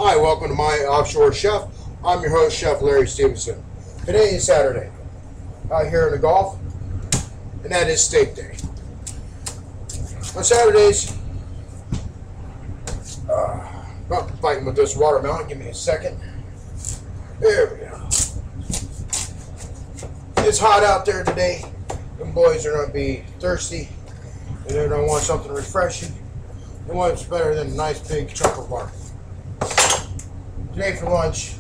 Hi, welcome to my Offshore Chef. I'm your host, Chef Larry Stevenson. Today is Saturday, out here in the Gulf, and that is steak day. On Saturdays, I'm fighting with this watermelon. Give me a second. There we go. It's hot out there today. Them boys are going to be thirsty, and they're going to want something refreshing. And what's better than a nice big chunk of water? Today for lunch,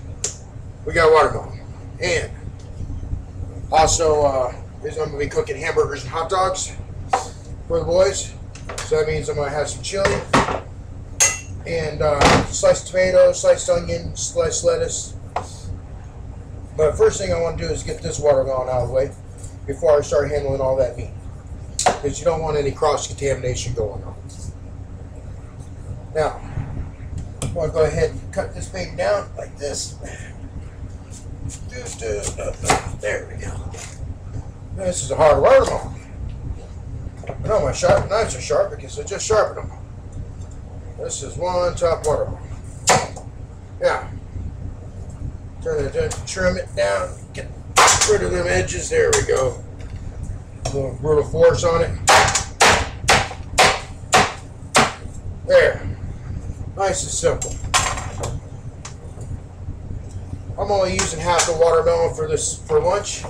we got watermelon. And also, I'm going to be cooking hamburgers and hot dogs for the boys. So that means I'm going to have some chili and sliced tomato, sliced onion, sliced lettuce. But first thing I want to do is get this watermelon out of the way before I start handling all that meat, because you don't want any cross-contamination going on. Now, I'm going to go ahead and cut this baby down like this. There we go. This is a hard watermelon. I know my knives are sharp because I just sharpened them. This is one top watermelon. Yeah. Turn it, trim it down, get rid of them edges. There we go. A little brutal force on it. There. Nice and simple. I'm only using half the watermelon for lunch.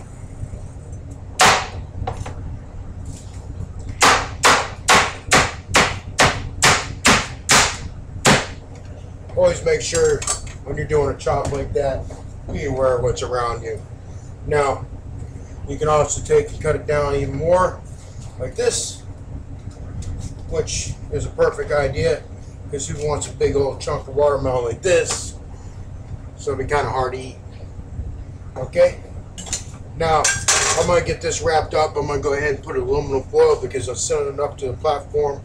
Always make sure when you're doing a chop like that, be aware of what's around you. Now, you can also take and cut it down even more, like this, which is a perfect idea, because who wants a big old chunk of watermelon like this? So it'll be kind of hard to eat. Okay? Now, I'm going to get this wrapped up. I'm going to go ahead and put aluminum foil because I'm setting it up to the platform.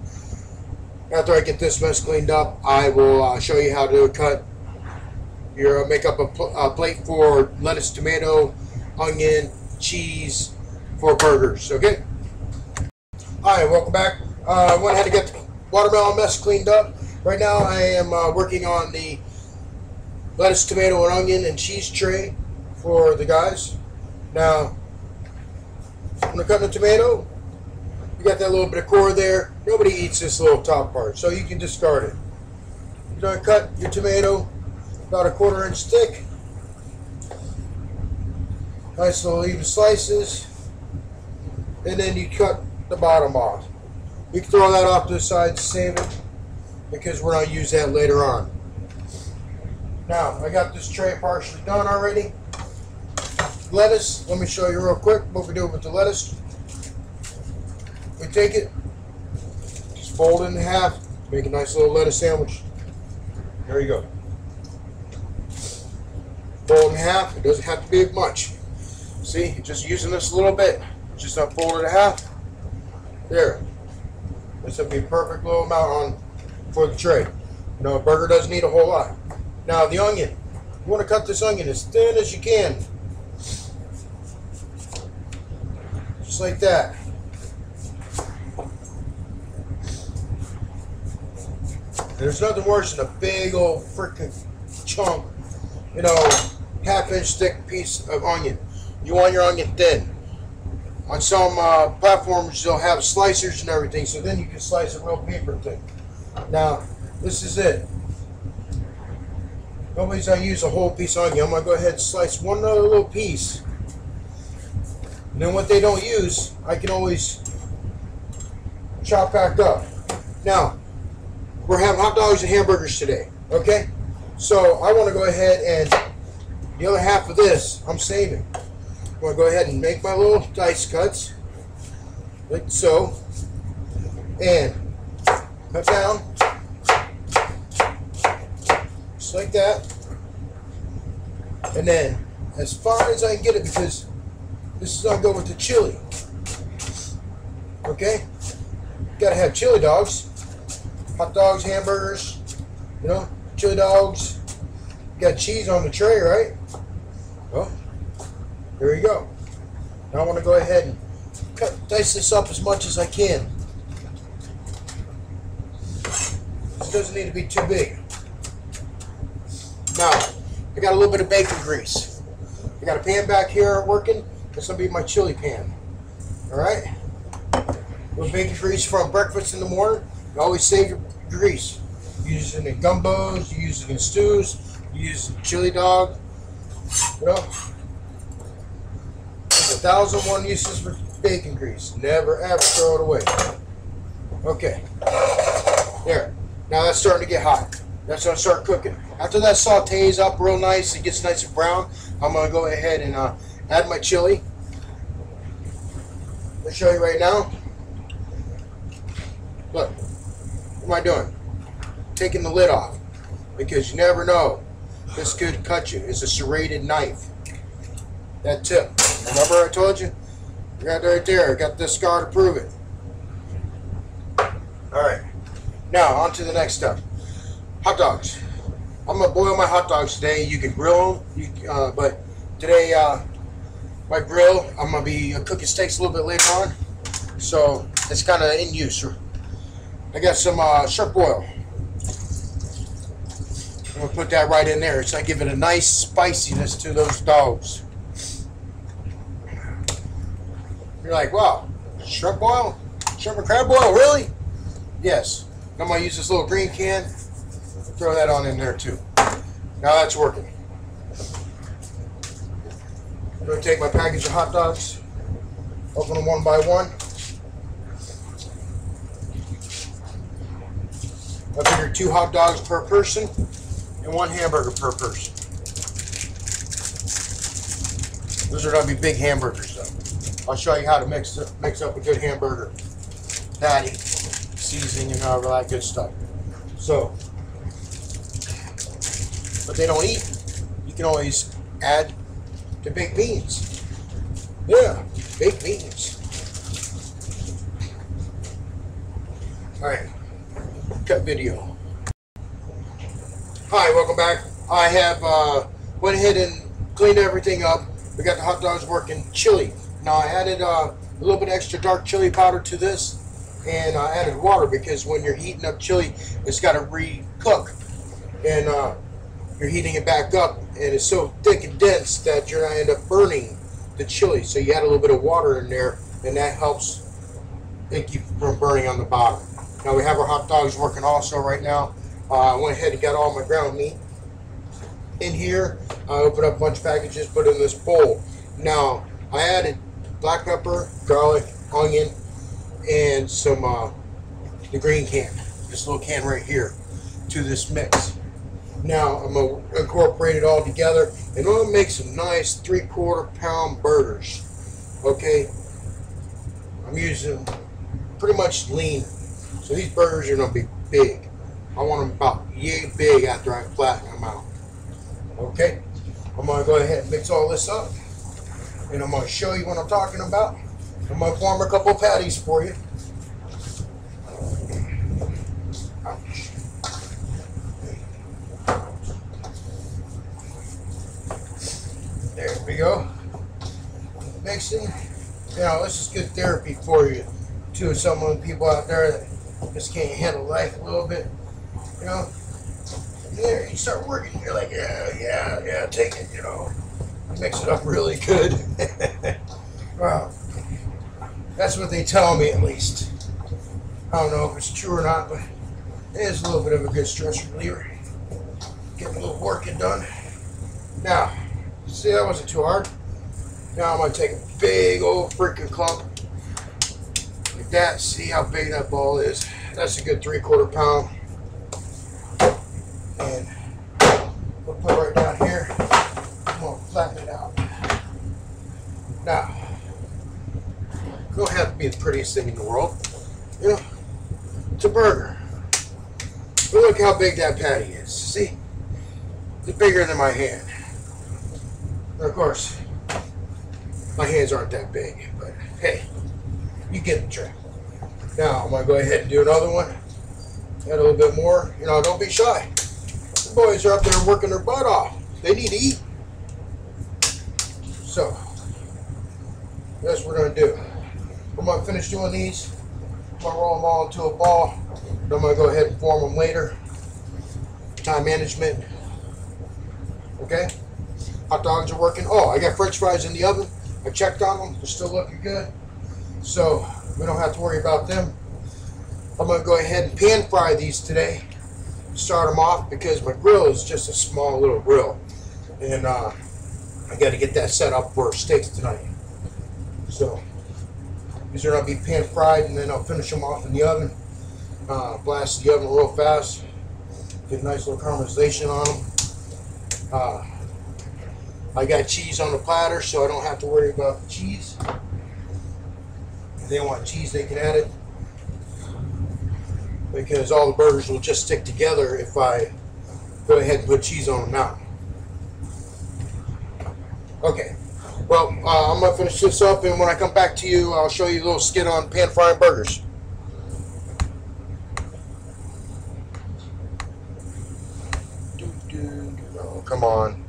After I get this mess cleaned up, I will show you how to cut make up a plate for lettuce, tomato, onion, cheese for burgers. Okay? Alright, welcome back. I went ahead to get the watermelon mess cleaned up. Right now I am working on the lettuce, tomato, and onion and cheese tray for the guys. Now, I'm going to cut the tomato. You got that little bit of core there. Nobody eats this little top part, so you can discard it. You're going to cut your tomato about a 1/4 inch thick. Nice little even slices. And then you cut the bottom off. You can throw that off to the side to save it, because we're going to use that later on. Now, I got this tray partially done already. Lettuce, let me show you real quick what we do with the lettuce. We take it, just fold it in half, make a nice little lettuce sandwich. There you go. Fold in half, it doesn't have to be much. See, just using this a little bit, just not fold it in half. There. This will be a perfect little amount for the tray. You know, a burger doesn't need a whole lot. Now the onion, you want to cut this onion as thin as you can. Just like that. There's nothing worse than a big old freaking chunk, you know, 1/2 inch thick piece of onion. You want your onion thin. On some platforms, they'll have slicers and everything, so then you can slice it real paper thin. Now, this is it. Nobody's going to use a whole piece of onion. I'm going to go ahead and slice one other little piece. And then what they don't use, I can always chop back up. Now, we're having hot dogs and hamburgers today, okay? So I want to go ahead and the other half of this, I'm saving. I'm going to go ahead and make my little dice cuts, like so, and cut down, just like that. And then, as far as I can get it, because this is going to go with the chili, okay? Got to have chili dogs. Hot dogs, hamburgers, you know, chili dogs. You got cheese on the tray, right? Well, there you go. Now I want to go ahead and dice this up as much as I can. This doesn't need to be too big. I got a little bit of bacon grease. I got a pan back here working. This will be my chili pan. Alright? With bacon grease from breakfast in the morning. You always save your grease. You use it in gumbos, you use it in stews, you use it in chili dog. You know? There's 1,001 uses for bacon grease. Never ever throw it away. Okay. There. Now that's starting to get hot. That's going to start cooking. After that sautés up real nice, it gets nice and brown, I'm going to go ahead and add my chili. I'll show you right now. Look. What am I doing? Taking the lid off. Because you never know. This could cut you. It's a serrated knife. That tip. Remember I told you? I got it right there. I got this scar to prove it. Alright. Now, on to the next step. Hot dogs. I'm going to boil my hot dogs today. You can grill them. But today, my grill, I'm going to be cooking steaks a little bit later on. So, it's kind of in use. I got some shrimp oil. I'm going to put that right in there. It's going to give it a nice spiciness to those dogs. You're like, wow, shrimp oil? Shrimp and crab oil? Really? Yes. I'm going to use this little green can. Throw that on in there too. Now that's working. I'm going to take my package of hot dogs, open them one by one. I figure 2 hot dogs per person and 1 hamburger per person. Those are going to be big hamburgers though. I'll show you how to mix up a good hamburger patty, seasoning and all that good stuff. So, but they don't eat. You can always add to baked beans. Yeah, baked beans. Alright, cut video. Hi, welcome back. I have went ahead and cleaned everything up. We got the hot dogs working. Chili. Now I added a little bit extra dark chili powder to this, and I added water because when you're heating up chili, it's got to re-cook, and you're heating it back up, and it's so thick and dense that you're going to end up burning the chili. So you add a little bit of water in there, and that helps it keep from burning on the bottom. Now we have our hot dogs working also right now. I went ahead and got all my ground meat in here. I opened up a bunch of packages, put it in this bowl. Now I added black pepper, garlic, onion, and some the green can, this little can right here, to this mix. Now I'm going to incorporate it all together, and I'm going to make some nice 3/4 pound burgers. Okay, I'm using pretty much lean, so these burgers are going to be big. I want them about yay big after I flatten them out. Okay, I'm going to go ahead and mix all this up, and I'm going to show you what I'm talking about. I'm going to form a couple of patties for you. Ouch. There we go. Mixing. Now this is good therapy for you too. Some of the people out there that just can't handle life a little bit, you know. There you start working, you're like, yeah, take it, you know. Mix it up really good. Wow. That's what they tell me, at least. I don't know if it's true or not, but it is a little bit of a good stress reliever. Get a little working done. Now, see, that wasn't too hard. Now I'm going to take a big old freaking clump like that. See how big that ball is. That's a good 3/4 pound. And we'll put it right down here. I'm going to flatten it out. Now, it don't have to be the prettiest thing in the world. You know, it's a burger. But look how big that patty is. See? It's bigger than my hand. And of course, my hands aren't that big, but hey, you get the trick. Now, I'm going to go ahead and do another one. Add a little bit more. You know, don't be shy. The boys are up there working their butt off. They need to eat. So, that's what we're going to do. I'm going to finish doing these. I'm going to roll them all into a ball. I'm going to go ahead and form them later. Time management. Okay? Hot dogs are working. Oh, I got French fries in the oven. I checked on them. They're still looking good. So we don't have to worry about them. I'm going to go ahead and pan fry these today. Start them off because my grill is just a small little grill. And I got to get that set up for steaks tonight. So these are going to be pan fried, and then I'll finish them off in the oven. Blast the oven real fast. Get a nice little caramelization on them. I got cheese on the platter, so I don't have to worry about the cheese. If they want cheese, they can add it, because all the burgers will just stick together if I go ahead and put cheese on them now. Okay, well, I'm going to finish this up, and when I come back to you, I'll show you a little skit on pan frying burgers. Oh, come on.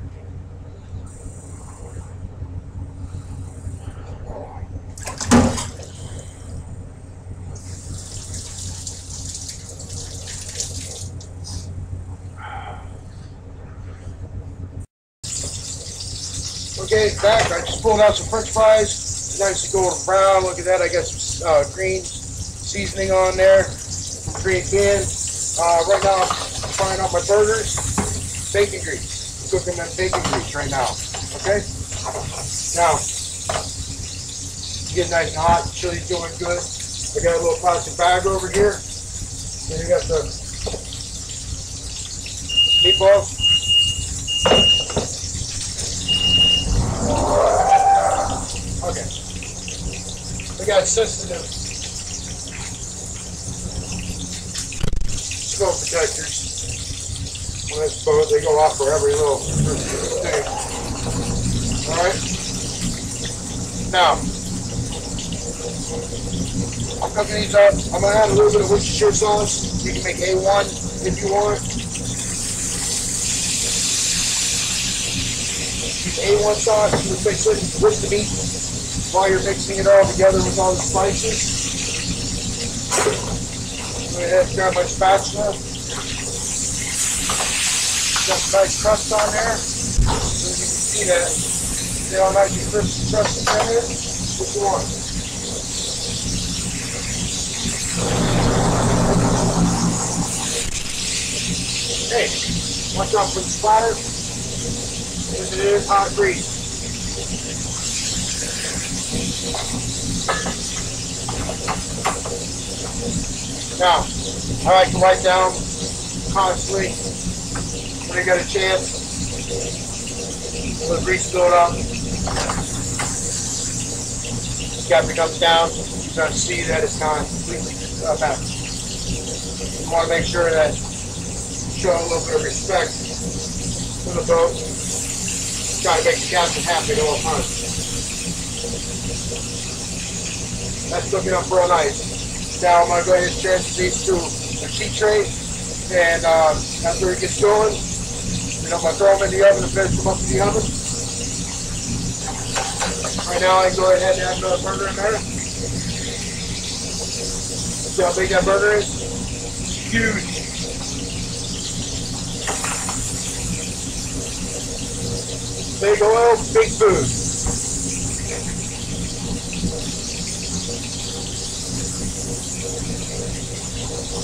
Okay, back. I just pulled out some French fries. Nice golden brown. Look at that. I got some green seasoning on there from Green Can. Right now, I'm frying up my burgers. Bacon grease. Cooking them bacon grease right now. Okay? Now, get nice and hot. Chili's doing good. I got a little plastic bag over here. Then you got the meatballs. Okay. We got sensitive smoke detectors. When it's both, they go off for every little thing. Alright? Now, I'm cooking these up. I'm going to add a little bit of Worcestershire sauce. You can make A1 if you want. Use A1 sauce. You mix it with the meat while you're mixing it all together with all the spices. I'm going to ahead and grab my spatula. Got some nice crust on there. So you can see that. See how nice and crispy crust in there is? What you want. Hey, watch out for the splatter. Because it is hot grease. Now, I like to wipe down constantly when I get a chance. Let the grease build up. After it comes down, you're going to see that it's not completely back. You want to make sure that you show a little bit of respect to the boat. Try to make the captain happy at all times. That's cooking up real nice. Now I'm going to go ahead and transfer these to a sheet tray, and after it gets going, I'm going to throw them in the oven and finish them up in the oven. Right now I can go ahead and add another burger in there. See how big that burger is? It's huge. Big oil, big food.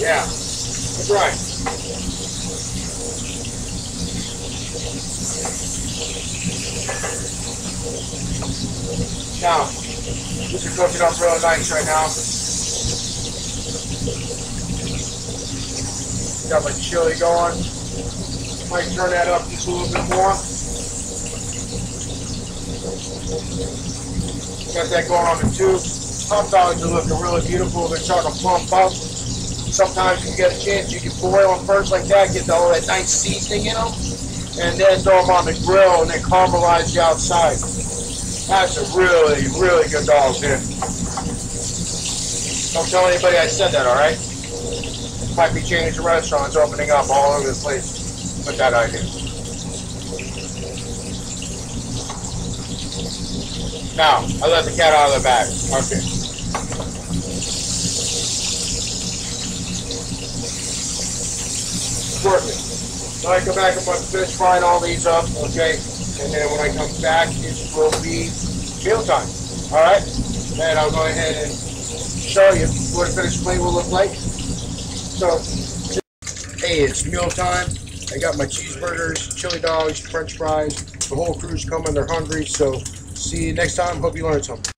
Yeah, that's right. Now, this is cooking up real nice right now. Got my chili going. Might turn that up just a little bit more. Got that going on the tube. Hot dogs are looking really beautiful. They're starting to plump up. Sometimes if you get a chance, you can boil them first like that, get all that nice seasoning in them, and then throw them on the grill and then caramelize the outside. That's a really, really good dog, dude. Don't tell anybody I said that, alright? Might be changing restaurants opening up all over the place with that idea. Now, I let the cat out of the bag. Okay. Working. So I come back and put fish, frying all these up, okay? And then when I come back, it will be mealtime. All right? Then I'll go ahead and show you what a finished plate will look like. So, hey, it's mealtime. I got my cheeseburgers, chili dogs, french fries. The whole crew's coming, they're hungry. So, see you next time. Hope you learned something.